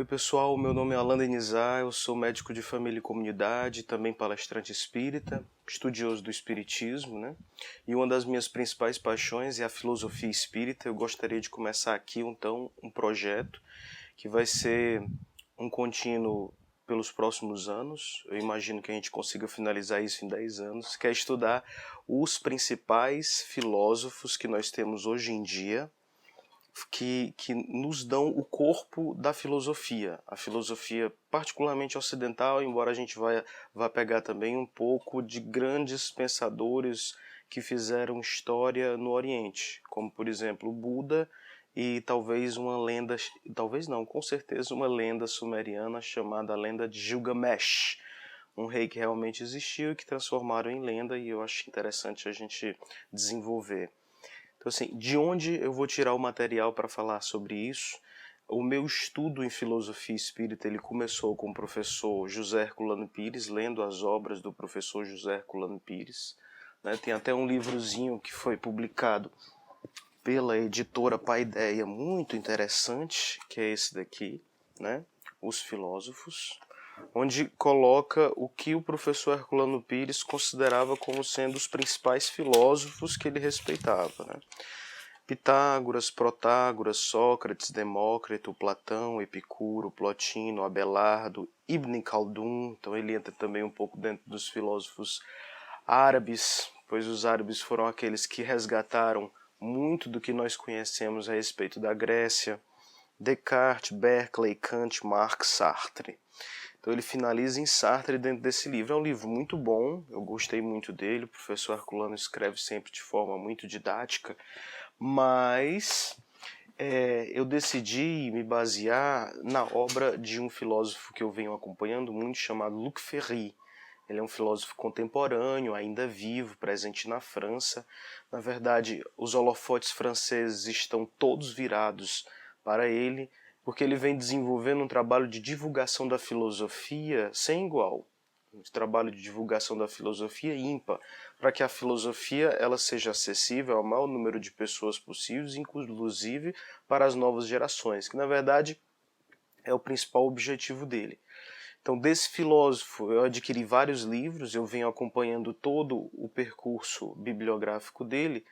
pessoal, meu nome é Alan Denizar, eu sou médico de família e comunidade, também palestrante espírita, estudioso do espiritismo, né? E uma das minhas principais paixões é a filosofia espírita. Eu gostaria de começar aqui, então, um projeto que vai ser um contínuo pelos próximos anos. Eu imagino que a gente consiga finalizar isso em 10 anos, que é estudar os principais filósofos que nós temos hoje em dia, que nos dão o corpo da filosofia. A filosofia particularmente ocidental, embora a gente vá pegar também um pouco de grandes pensadores que fizeram história no Oriente, como por exemplo o Buda e talvez uma lenda, talvez não, com certeza uma lenda sumeriana chamada lenda de Gilgamesh, um rei que realmente existiu e que transformaram em lenda, e eu acho interessante a gente desenvolver. Então, assim, de onde eu vou tirar o material para falar sobre isso? O meu estudo em filosofia espírita ele começou com o professor José Herculano Pires, lendo as obras do professor José Herculano Pires. Né? Tem até um livrozinho que foi publicado pela editora Paideia, muito interessante, que é esse daqui, né? Os Filósofos, onde coloca o que o professor Herculano Pires considerava como sendo os principais filósofos que ele respeitava, né? Pitágoras, Protágoras, Sócrates, Demócrito, Platão, Epicuro, Plotino, Abelardo, Ibn Khaldun. Então ele entra também um pouco dentro dos filósofos árabes, pois os árabes foram aqueles que resgataram muito do que nós conhecemos a respeito da Grécia. Descartes, Berkeley, Kant, Marx, Sartre. Então ele finaliza em Sartre dentro desse livro. É um livro muito bom, eu gostei muito dele, o professor Herculano escreve sempre de forma muito didática, mas eu decidi me basear na obra de um filósofo que eu venho acompanhando muito, chamado Luc Ferry. Ele é um filósofo contemporâneo, ainda vivo, presente na França. Na verdade, os holofotes franceses estão todos virados para ele, porque ele vem desenvolvendo um trabalho de divulgação da filosofia sem igual. Um trabalho de divulgação da filosofia ímpar, para que a filosofia ela seja acessível ao maior número de pessoas possíveis, inclusive para as novas gerações, que na verdade é o principal objetivo dele. Então, desse filósofo, eu adquiri vários livros, eu venho acompanhando todo o percurso bibliográfico dele,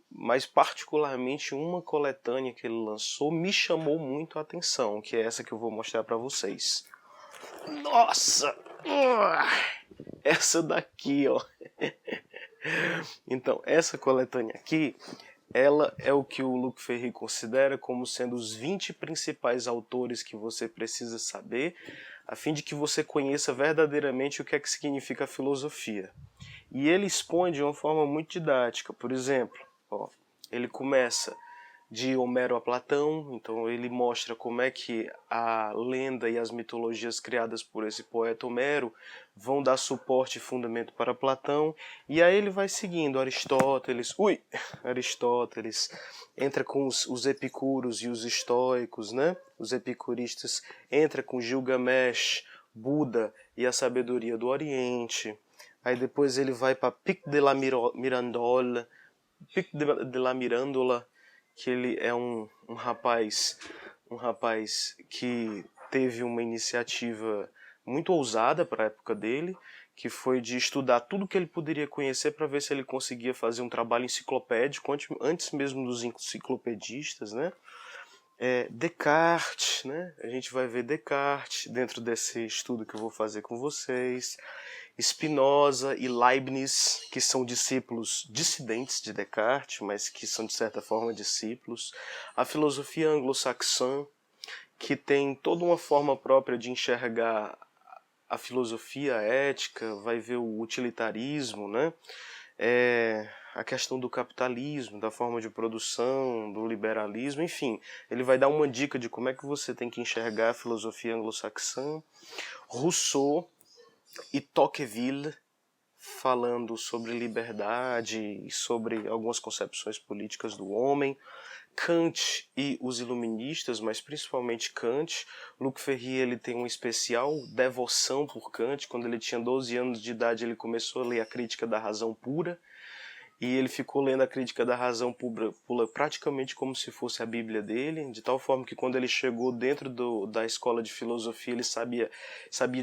mas particularmente uma coletânea que ele lançou me chamou muito a atenção, que é essa que eu vou mostrar para vocês. Nossa! Essa daqui, ó. Então, essa coletânea aqui, ela é o que o Luc Ferry considera como sendo os 20 principais autores que você precisa saber, a fim de que você conheça verdadeiramente o que é que significa a filosofia. E ele expõe de uma forma muito didática. Por exemplo, ó, ele começa de Homero a Platão, então ele mostra como é que a lenda e as mitologias criadas por esse poeta Homero vão dar suporte e fundamento para Platão, e aí ele vai seguindo Aristóteles entra com os epicuros e os estoicos, né? Os epicuristas entra com Gilgamesh, Buda e a sabedoria do Oriente. Aí depois ele vai para Pic de la Mirandola, que ele é um rapaz que teve uma iniciativa muito ousada para a época dele, que foi de estudar tudo que ele poderia conhecer para ver se ele conseguia fazer um trabalho enciclopédico antes mesmo dos enciclopedistas, né? Descartes, né? A gente vai ver Descartes dentro desse estudo que eu vou fazer com vocês. Spinoza e Leibniz, que são discípulos dissidentes de Descartes, mas que são de certa forma discípulos. A filosofia anglo-saxã, que tem toda uma forma própria de enxergar a filosofia ética, vai ver o utilitarismo, né? A questão do capitalismo, da forma de produção, do liberalismo, enfim, ele vai dar uma dica de como é que você tem que enxergar a filosofia anglo-saxã. Rousseau e Tocqueville, falando sobre liberdade e sobre algumas concepções políticas do homem. Kant e os iluministas, mas principalmente Kant. Luc Ferry ele tem uma especial devoção por Kant. Quando ele tinha 12 anos de idade, ele começou a ler a Crítica da Razão Pura. E ele ficou lendo a Crítica da Razão Pura praticamente como se fosse a Bíblia dele, de tal forma que quando ele chegou dentro da escola de filosofia, ele sabia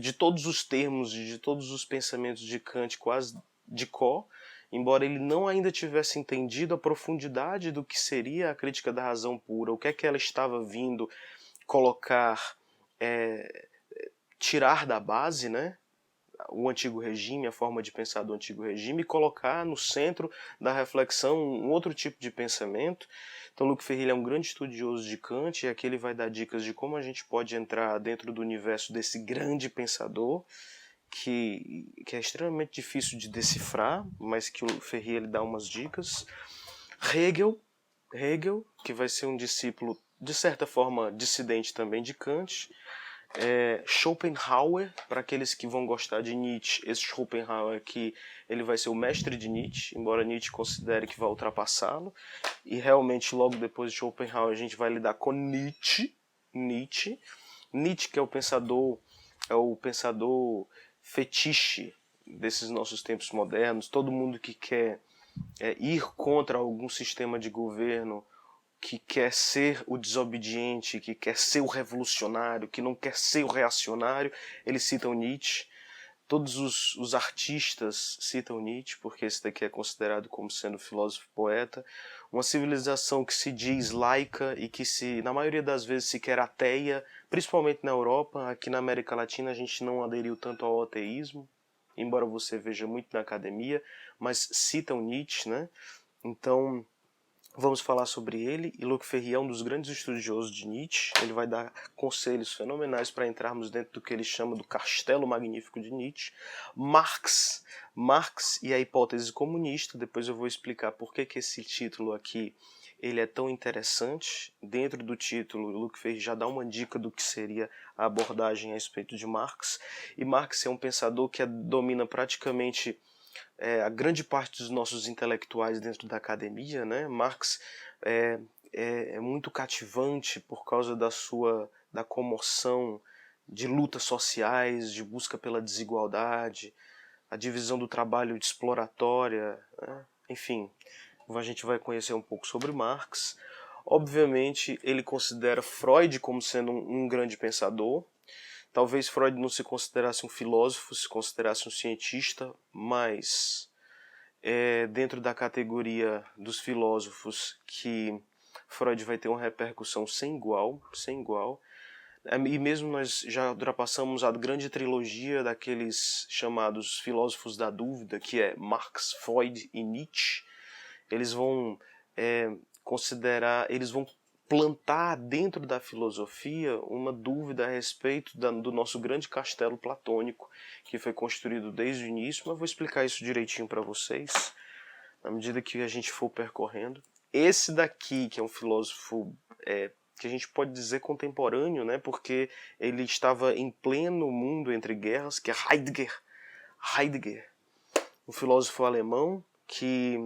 de todos os termos, de todos os pensamentos de Kant quase de cor, embora ele não ainda tivesse entendido a profundidade do que seria a Crítica da Razão Pura, o que é que ela estava vindo colocar, tirar da base, né? O antigo regime, a forma de pensar do antigo regime, e colocar no centro da reflexão um outro tipo de pensamento. Então, Luc Ferry é um grande estudioso de Kant, e aqui ele vai dar dicas de como a gente pode entrar dentro do universo desse grande pensador, que é extremamente difícil de decifrar, mas que o Ferry ele dá umas dicas. Hegel, que vai ser um discípulo, de certa forma, dissidente também de Kant. Schopenhauer, para aqueles que vão gostar de Nietzsche, esse Schopenhauer aqui, ele vai ser o mestre de Nietzsche, embora Nietzsche considere que vai ultrapassá-lo, e realmente logo depois de Schopenhauer a gente vai lidar com Nietzsche, que é o pensador fetiche desses nossos tempos modernos. Todo mundo que quer ir contra algum sistema de governo, que quer ser o desobediente, que quer ser o revolucionário, que não quer ser o reacionário, eles citam Nietzsche. Todos os artistas citam Nietzsche, porque esse daqui é considerado como sendo filósofo poeta. Uma civilização que se diz laica e que na maioria das vezes se quer ateia, principalmente na Europa. Aqui na América Latina a gente não aderiu tanto ao ateísmo, embora você veja muito na academia, mas citam Nietzsche, né? Então, vamos falar sobre ele, e Luc Ferry é um dos grandes estudiosos de Nietzsche. Ele vai dar conselhos fenomenais para entrarmos dentro do que ele chama do castelo magnífico de Nietzsche. Marx e a hipótese comunista. Depois eu vou explicar por que esse título aqui ele é tão interessante. Dentro do título, Luc Ferry já dá uma dica do que seria a abordagem a respeito de Marx. E Marx é um pensador que domina praticamente a grande parte dos nossos intelectuais dentro da academia, né? Marx é muito cativante por causa da comoção de lutas sociais, de busca pela desigualdade, a divisão do trabalho exploratória, né? Enfim, a gente vai conhecer um pouco sobre Marx. Obviamente, ele considera Freud como sendo um grande pensador. Talvez Freud não se considerasse um filósofo, se considerasse um cientista, mas dentro da categoria dos filósofos que Freud vai ter uma repercussão sem igual. E mesmo nós já ultrapassamos a grande trilogia daqueles chamados filósofos da dúvida, que é Marx, Freud e Nietzsche. Eles vão eles vão plantar dentro da filosofia uma dúvida a respeito do nosso grande castelo platônico, que foi construído desde o início, mas vou explicar isso direitinho para vocês, na medida que a gente for percorrendo. Esse daqui, que é um filósofo que a gente pode dizer contemporâneo, né, porque ele estava em pleno mundo entre guerras, que é Heidegger, um filósofo alemão que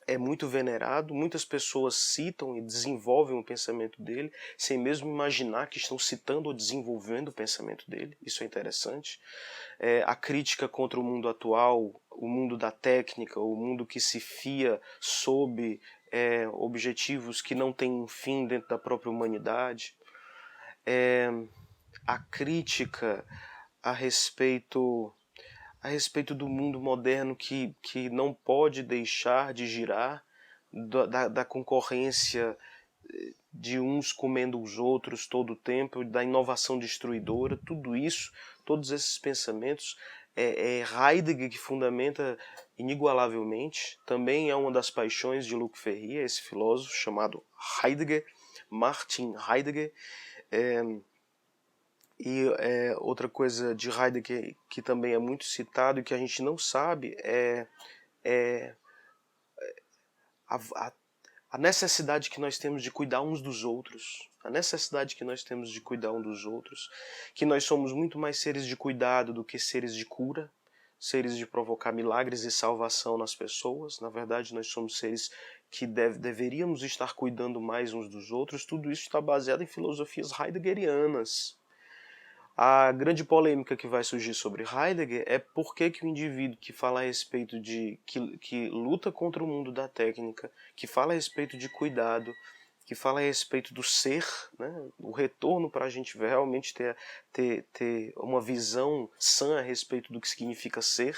é muito venerado, muitas pessoas citam e desenvolvem o pensamento dele, sem mesmo imaginar que estão citando ou desenvolvendo o pensamento dele. Isso é interessante. A crítica contra o mundo atual, o mundo da técnica, o mundo que se fia sob objetivos que não têm um fim dentro da própria humanidade. A crítica a respeito do mundo moderno que não pode deixar de girar, da concorrência de uns comendo os outros todo o tempo, da inovação destruidora, tudo isso, todos esses pensamentos, Heidegger que fundamenta inigualavelmente. Também é uma das paixões de Luc Ferry, esse filósofo chamado Heidegger, Martin Heidegger. E outra coisa de Heidegger que também é muito citado e que a gente não sabe é a necessidade que nós temos de cuidar uns dos outros. A necessidade que nós temos de cuidar uns dos outros. Que nós somos muito mais seres de cuidado do que seres de cura. Seres de provocar milagres e salvação nas pessoas. Na verdade, nós somos seres que deveríamos estar cuidando mais uns dos outros. Tudo isso está baseado em filosofias heideggerianas. A grande polêmica que vai surgir sobre Heidegger é por que o indivíduo que fala a respeito de... que luta contra o mundo da técnica, que fala a respeito de cuidado, que fala a respeito do ser, né, o retorno para a gente realmente ter uma visão sã a respeito do que significa ser.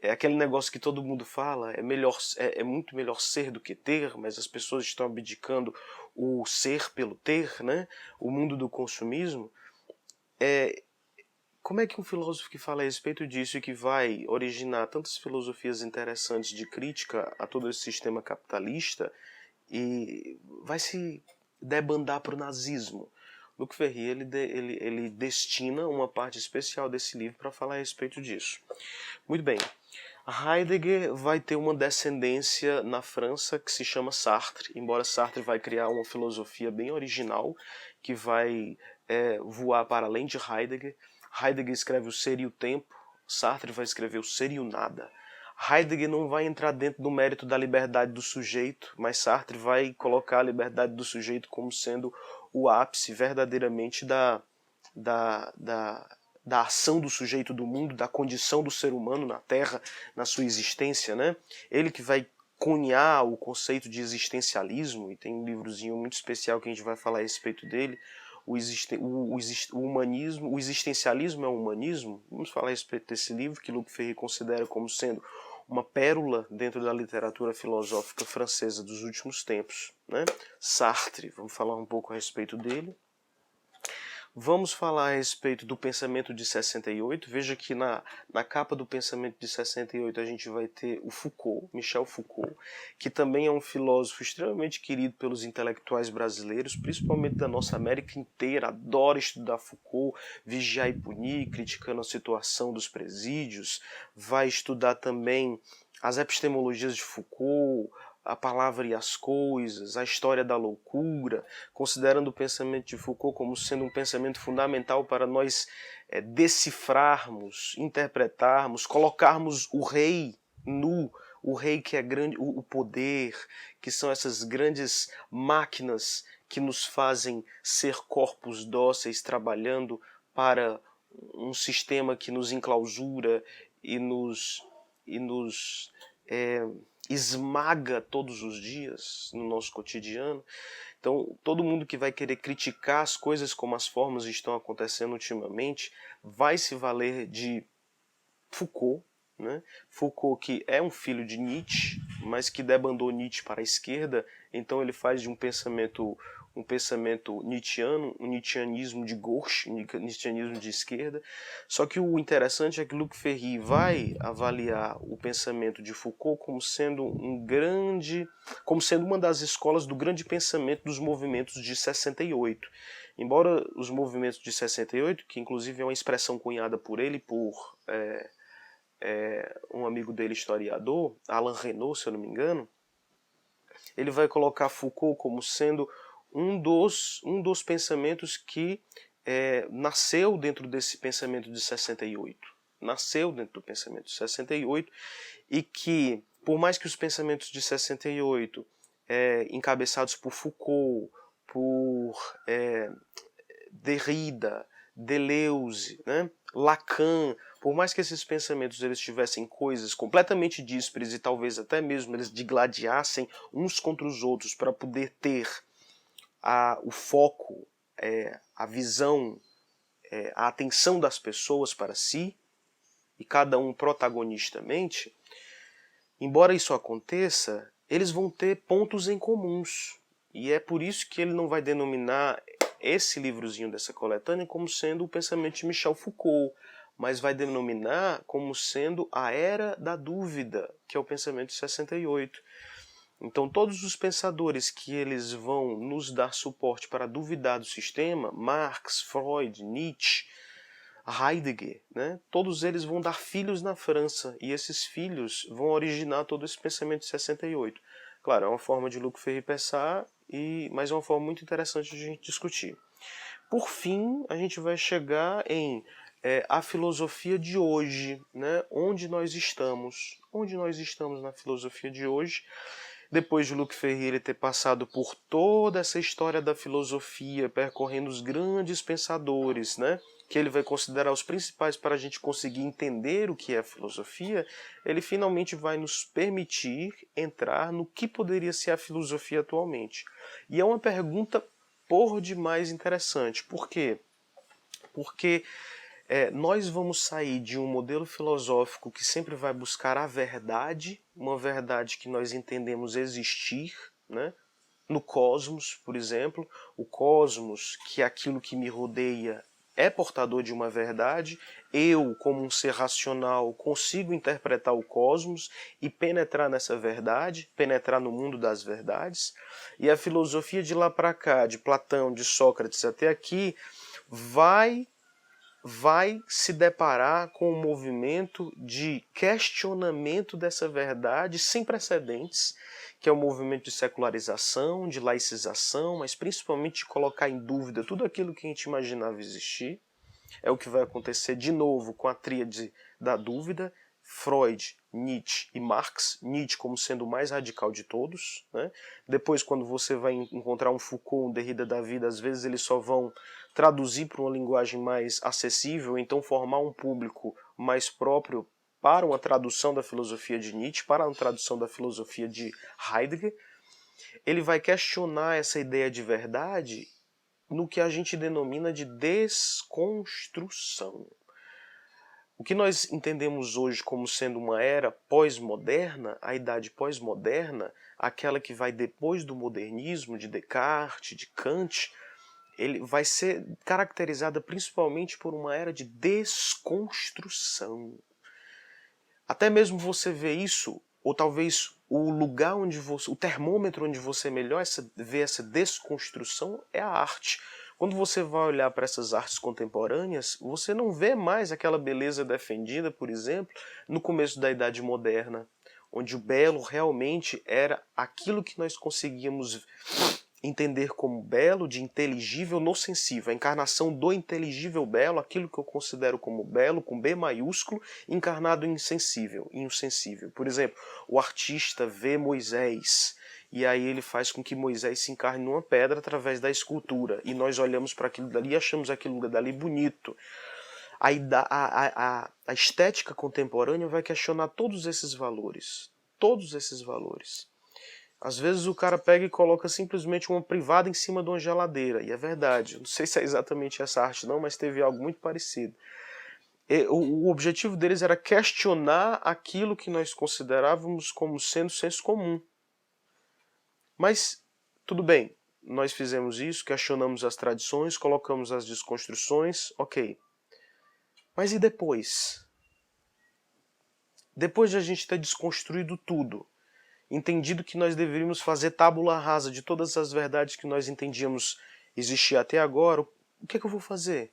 É aquele negócio que todo mundo fala, é muito melhor ser do que ter, mas as pessoas estão abdicando o ser pelo ter, né, o mundo do consumismo. Como é que um filósofo que fala a respeito disso e que vai originar tantas filosofias interessantes de crítica a todo esse sistema capitalista e vai se debandar para o nazismo? Luc Ferry ele destina uma parte especial desse livro para falar a respeito disso. Muito bem. Heidegger vai ter uma descendência na França que se chama Sartre, embora Sartre vai criar uma filosofia bem original que vai voar para além de Heidegger. Heidegger escreve o Ser e o Tempo, Sartre vai escrever o Ser e o Nada. Heidegger não vai entrar dentro do mérito da liberdade do sujeito, mas Sartre vai colocar a liberdade do sujeito como sendo o ápice verdadeiramente da ação do sujeito do mundo, da condição do ser humano na Terra, na sua existência, né? Ele que vai cunhar o conceito de existencialismo, e tem um livrozinho muito especial que a gente vai falar a respeito dele, o humanismo, o existencialismo é o humanismo. Vamos falar a respeito desse livro que Luc Ferry considera como sendo uma pérola dentro da literatura filosófica francesa dos últimos tempos, né? Sartre, vamos falar um pouco a respeito dele. Vamos falar a respeito do pensamento de 68. Veja que na capa do pensamento de 68 a gente vai ter o Foucault, Michel Foucault, que também é um filósofo extremamente querido pelos intelectuais brasileiros, principalmente da nossa América inteira. Adora estudar Foucault, vigiar e punir, criticando a situação dos presídios. Vai estudar também as epistemologias de Foucault, a palavra e as coisas, a história da loucura, considerando o pensamento de Foucault como sendo um pensamento fundamental para nós decifrarmos, interpretarmos, colocarmos o rei nu, o rei que é grande, o poder, que são essas grandes máquinas que nos fazem ser corpos dóceis trabalhando para um sistema que nos enclausura e nos esmaga todos os dias no nosso cotidiano. Então, todo mundo que vai querer criticar as coisas como as formas estão acontecendo ultimamente vai se valer de Foucault, né? Foucault, que é um filho de Nietzsche, mas que debandou Nietzsche para a esquerda, então ele faz de um pensamento nietzschiano, um nietzschianismo de gauche, um nietzschianismo de esquerda. Só que o interessante é que Luc Ferry vai avaliar o pensamento de Foucault como sendo como sendo uma das escolas do grande pensamento dos movimentos de 68. Embora os movimentos de 68, que inclusive é uma expressão cunhada por ele, por um amigo dele, historiador, Alain Renaud, se eu não me engano, ele vai colocar Foucault como sendo um dos pensamentos que nasceu dentro desse pensamento de 68. Nasceu dentro do pensamento de 68 e que, por mais que os pensamentos de 68, encabeçados por Foucault, por Derrida, Deleuze, né, Lacan, por mais que esses pensamentos eles tivessem coisas completamente díspares e talvez até mesmo eles digladiassem uns contra os outros para poder ter o foco, a visão, a atenção das pessoas para si, e cada um protagonistamente, embora isso aconteça, eles vão ter pontos em comuns. E é por isso que ele não vai denominar esse livrozinho dessa coletânea como sendo o pensamento de Michel Foucault, mas vai denominar como sendo a Era da Dúvida, que é o pensamento de 68. Então todos os pensadores que eles vão nos dar suporte para duvidar do sistema, Marx, Freud, Nietzsche, Heidegger, né? Todos eles vão dar filhos na França, e esses filhos vão originar todo esse pensamento de 68. Claro, é uma forma de Luc Ferry pensar, mas é uma forma muito interessante de a gente discutir. Por fim, a gente vai chegar em a filosofia de hoje, né? Onde nós estamos na filosofia de hoje. depois de Luc Ferry ter passado por toda essa história da filosofia, percorrendo os grandes pensadores, né, que ele vai considerar os principais para a gente conseguir entender o que é a filosofia, ele finalmente vai nos permitir entrar no que poderia ser a filosofia atualmente. E é uma pergunta por demais interessante. Por quê? Porque nós vamos sair de um modelo filosófico que sempre vai buscar a verdade, uma verdade que nós entendemos existir, né? No cosmos, por exemplo, o cosmos, que é aquilo que me rodeia, é portador de uma verdade. Eu, como um ser racional, consigo interpretar o cosmos e penetrar nessa verdade, penetrar no mundo das verdades. E a filosofia de lá para cá, de Platão, de Sócrates até aqui, vai se deparar com um movimento de questionamento dessa verdade sem precedentes, que é o movimento de secularização, de laicização, mas principalmente de colocar em dúvida tudo aquilo que a gente imaginava existir. É o que vai acontecer de novo com a tríade da dúvida, Freud, Nietzsche e Marx, Nietzsche como sendo o mais radical de todos, né? Depois, quando você vai encontrar um Foucault, um Derrida da vida, às vezes eles só vão traduzir para uma linguagem mais acessível, então formar um público mais próprio para uma tradução da filosofia de Nietzsche, para uma tradução da filosofia de Heidegger. Ele vai questionar essa ideia de verdade no que a gente denomina de desconstrução. O que nós entendemos hoje como sendo uma era pós-moderna, a idade pós-moderna, aquela que vai depois do modernismo, de Descartes, de Kant, ele vai ser caracterizada principalmente por uma era de desconstrução. Até mesmo você vê isso, ou talvez o lugar onde você, o termômetro onde você melhor vê essa desconstrução é a arte. Quando você vai olhar para essas artes contemporâneas, você não vê mais aquela beleza defendida, por exemplo, no começo da Idade Moderna, onde o belo realmente era aquilo que nós conseguíamos entender como belo, de inteligível no sensível, a encarnação do inteligível belo, aquilo que eu considero como belo, com B maiúsculo, encarnado em insensível, em um sensível. Por exemplo, o artista vê Moisés, e aí ele faz com que Moisés se encarne numa pedra através da escultura, e nós olhamos para aquilo dali e achamos aquilo dali bonito. A estética contemporânea vai questionar todos esses valores. Todos esses valores. Às vezes o cara pega e coloca simplesmente uma privada em cima de uma geladeira. E é verdade. Não sei se é exatamente essa arte não, mas teve algo muito parecido. O objetivo deles era questionar aquilo que nós considerávamos como sendo senso comum. Mas, tudo bem. Nós fizemos isso, questionamos as tradições, colocamos as desconstruções, ok. Mas e depois? Depois de a gente ter desconstruído tudo, entendido que nós deveríamos fazer tábula rasa de todas as verdades que nós entendíamos existir até agora, o que é que eu vou fazer?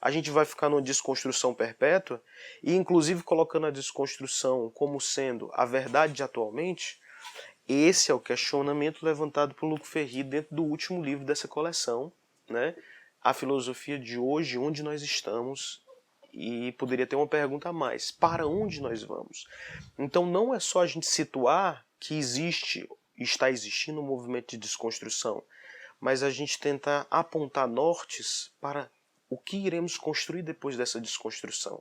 A gente vai ficar numa desconstrução perpétua e inclusive colocando a desconstrução como sendo a verdade de atualmente? Esse é o questionamento levantado por Luc Ferry dentro do último livro dessa coleção, né? A filosofia de hoje, onde nós estamos. E poderia ter uma pergunta a mais: para onde nós vamos? Então não é só a gente situar que está existindo um movimento de desconstrução, mas a gente tentar apontar nortes para o que iremos construir depois dessa desconstrução.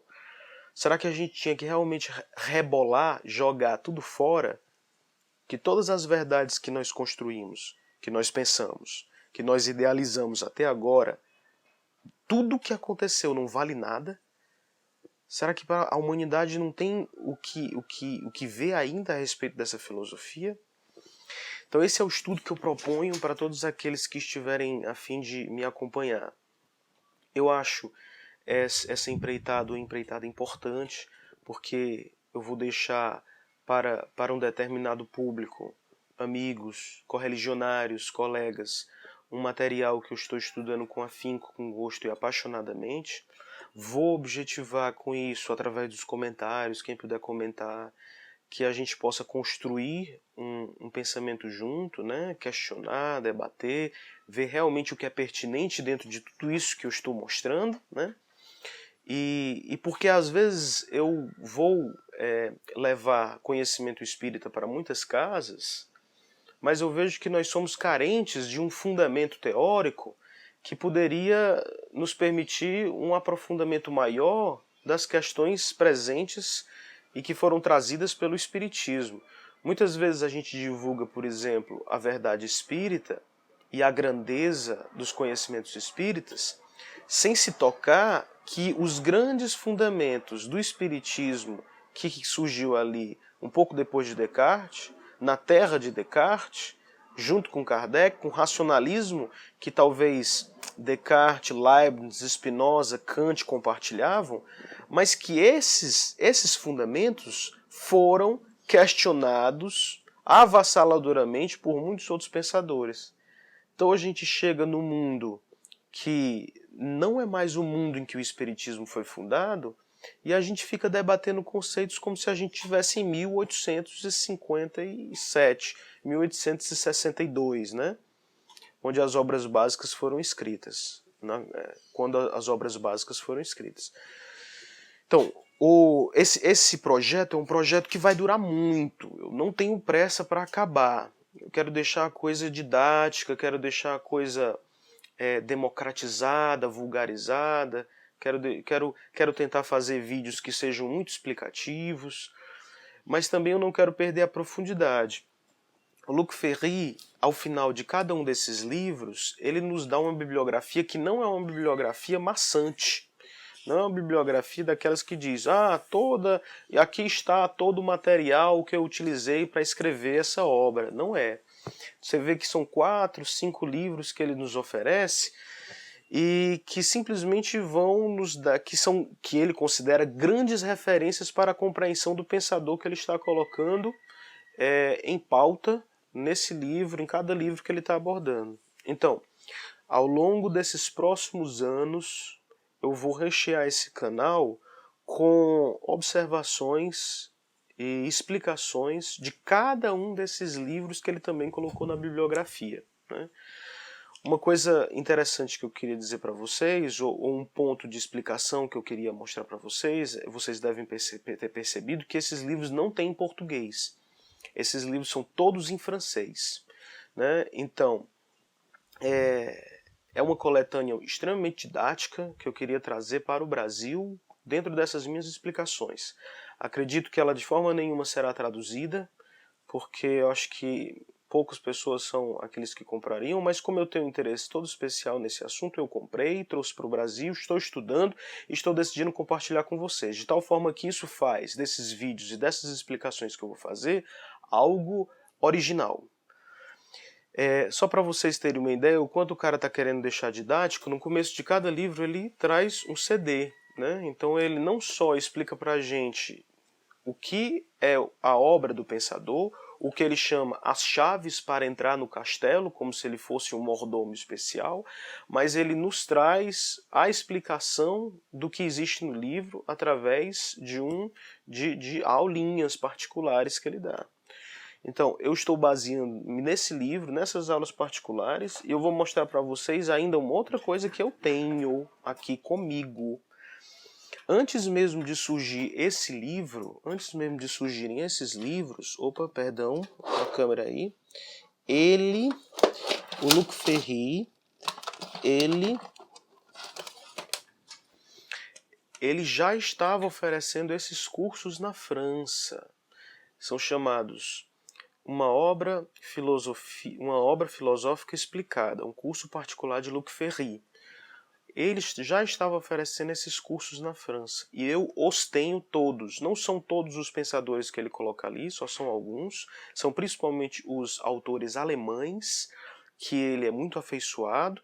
Será que a gente tinha que realmente rebolar, jogar tudo fora? Que todas as verdades que nós construímos, que nós pensamos, que nós idealizamos até agora, tudo o que aconteceu não vale nada? Será que a humanidade não tem o que ver ainda a respeito dessa filosofia? Então esse é o estudo que eu proponho para todos aqueles que estiverem a fim de me acompanhar. Eu acho essa empreitada uma empreitada importante, porque eu vou deixar para um determinado público, amigos, correligionários, colegas, um material que eu estou estudando com afinco, com gosto e apaixonadamente. Vou objetivar com isso, através dos comentários, quem puder comentar, que a gente possa construir um pensamento junto, né? Questionar, debater, ver realmente o que é pertinente dentro de tudo isso que eu estou mostrando, né? E porque às vezes eu vou levar conhecimento espírita para muitas casas, mas eu vejo que nós somos carentes de um fundamento teórico que poderia nos permitir um aprofundamento maior das questões presentes e que foram trazidas pelo Espiritismo. Muitas vezes a gente divulga, por exemplo, a verdade espírita e a grandeza dos conhecimentos espíritas, sem se tocar que os grandes fundamentos do Espiritismo que surgiu ali um pouco depois de Descartes, na terra de Descartes, junto com Kardec, com racionalismo que talvez Descartes, Leibniz, Spinoza, Kant compartilhavam, mas que esses fundamentos foram questionados avassaladoramente por muitos outros pensadores. Então a gente chega num mundo que não é mais o mundo em que o Espiritismo foi fundado, e a gente fica debatendo conceitos como se a gente estivesse em 1857, 1862, né? Onde as obras básicas foram escritas. Quando as obras básicas foram escritas. Então, esse projeto é um projeto que vai durar muito. Eu não tenho pressa para acabar. Eu quero deixar a coisa didática, quero deixar a coisa democratizada, vulgarizada. Quero tentar fazer vídeos que sejam muito explicativos, mas também eu não quero perder a profundidade. O Luc Ferry, ao final de cada um desses livros, ele nos dá uma bibliografia que não é uma bibliografia maçante. Não é uma bibliografia daquelas que diz, aqui está todo o material que eu utilizei para escrever essa obra. Não é. Você vê que são 4, 5 livros que ele nos oferece e que simplesmente vão nos dar, que ele considera grandes referências para a compreensão do pensador que ele está colocando em pauta nesse livro, em cada livro que ele está abordando. Então, ao longo desses próximos anos, eu vou rechear esse canal com observações e explicações de cada um desses livros que ele também colocou na bibliografia, né? Uma coisa interessante que eu queria dizer para vocês, ou um ponto de explicação que eu queria mostrar para vocês, vocês devem ter percebido que esses livros não têm em português. Esses livros são todos em francês, né? Então, é uma coletânea extremamente didática que eu queria trazer para o Brasil dentro dessas minhas explicações. Acredito que ela de forma nenhuma será traduzida, porque eu acho que poucas pessoas são aqueles que comprariam, mas como eu tenho um interesse todo especial nesse assunto, eu comprei, trouxe para o Brasil, estou estudando e estou decidindo compartilhar com vocês, de tal forma que isso faz desses vídeos e dessas explicações que eu vou fazer algo original. Só para vocês terem uma ideia, o quanto o cara está querendo deixar didático, no começo de cada livro ele traz um CD, né? Então ele não só explica para a gente o que é a obra do pensador, o que ele chama as chaves para entrar no castelo, como se ele fosse um mordomo especial, mas ele nos traz a explicação do que existe no livro através de aulinhas particulares que ele dá. Então, eu estou baseando nesse livro, nessas aulas particulares, e eu vou mostrar para vocês ainda uma outra coisa que eu tenho aqui comigo. Antes mesmo de surgir esse livro, antes mesmo de surgirem esses livros, a câmera aí, o Luc Ferry, ele já estava oferecendo esses cursos na França. São chamados uma obra filosófica explicada, um curso particular de Luc Ferry. Ele já estava oferecendo esses cursos na França. E eu os tenho todos. Não são todos os pensadores que ele coloca ali, só são alguns. São principalmente os autores alemães, que ele é muito afeiçoado,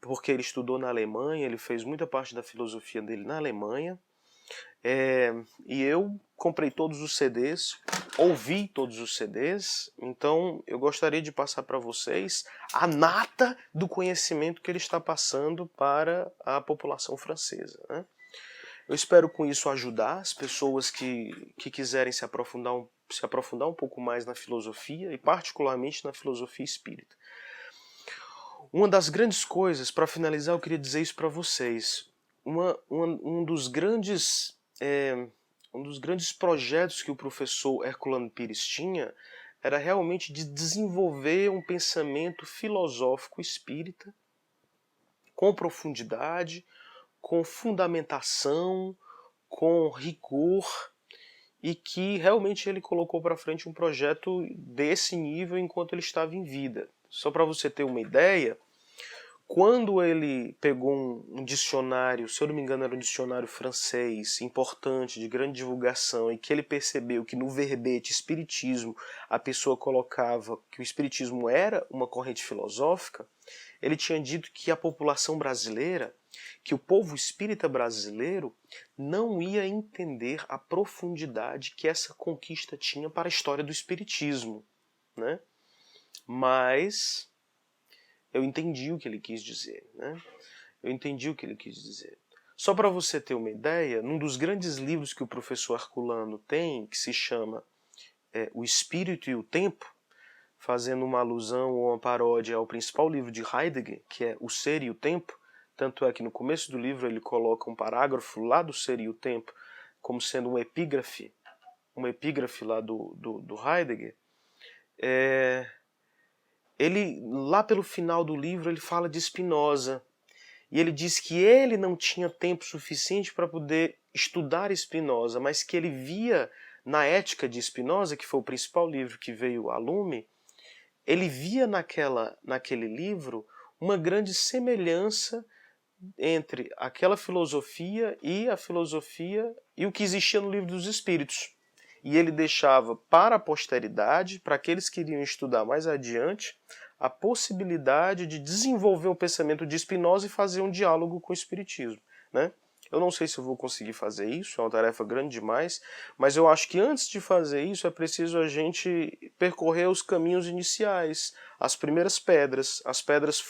porque ele estudou na Alemanha, ele fez muita parte da filosofia dele na Alemanha. E eu comprei todos os CDs, ouvi todos os CDs, então eu gostaria de passar para vocês a nata do conhecimento que ele está passando para a população francesa, né? Eu espero com isso ajudar as pessoas que quiserem se aprofundar um pouco mais na filosofia e particularmente na filosofia espírita. Uma das grandes coisas, para finalizar, eu queria dizer isso para vocês. Um dos grandes projetos que o professor Herculano Pires tinha era realmente de desenvolver um pensamento filosófico espírita com profundidade, com fundamentação, com rigor, e que realmente ele colocou para frente um projeto desse nível enquanto ele estava em vida. Só para você ter uma ideia, quando ele pegou um dicionário, se eu não me engano era um dicionário francês, importante, de grande divulgação, e que ele percebeu que no verbete espiritismo a pessoa colocava que o espiritismo era uma corrente filosófica, ele tinha dito que a população brasileira, que o povo espírita brasileiro não ia entender a profundidade que essa conquista tinha para a história do espiritismo, né? Mas eu entendi o que ele quis dizer, né? Eu entendi o que ele quis dizer. Só para você ter uma ideia, num dos grandes livros que o professor Herculano tem, que se chama O Espírito e o Tempo, fazendo uma alusão ou uma paródia ao principal livro de Heidegger, que é O Ser e o Tempo, tanto é que no começo do livro ele coloca um parágrafo lá do Ser e o Tempo como sendo uma epígrafe lá do Heidegger. Ele, lá pelo final do livro, ele fala de Spinoza, e ele diz que ele não tinha tempo suficiente para poder estudar Spinoza, mas que ele via na Ética de Spinoza, que foi o principal livro que veio a lume, ele via naquele livro uma grande semelhança entre aquela filosofia e o que existia no Livro dos Espíritos. E ele deixava para a posteridade, para aqueles que iriam estudar mais adiante, a possibilidade de desenvolver o pensamento de Spinoza e fazer um diálogo com o Espiritismo, né? Eu não sei se eu vou conseguir fazer isso, é uma tarefa grande demais, mas eu acho que antes de fazer isso é preciso a gente percorrer os caminhos iniciais, as primeiras pedras, as pedras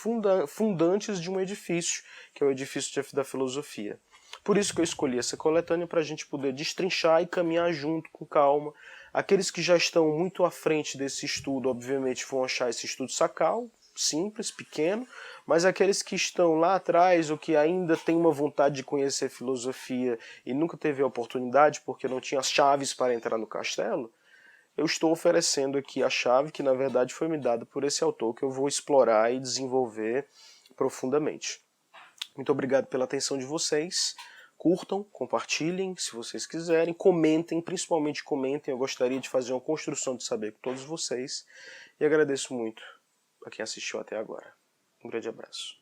fundantes de um edifício, que é o edifício da filosofia. Por isso que eu escolhi essa coletânea, para a gente poder destrinchar e caminhar junto, com calma. Aqueles que já estão muito à frente desse estudo, obviamente, vão achar esse estudo sacal, simples, pequeno, mas aqueles que estão lá atrás ou que ainda têm uma vontade de conhecer filosofia e nunca teve a oportunidade porque não tinha as chaves para entrar no castelo, eu estou oferecendo aqui a chave que na verdade foi me dada por esse autor, que eu vou explorar e desenvolver profundamente. Muito obrigado pela atenção de vocês. Curtam, compartilhem, se vocês quiserem, comentem, principalmente comentem. Eu gostaria de fazer uma construção de saber com todos vocês. E agradeço muito a quem assistiu até agora. Um grande abraço.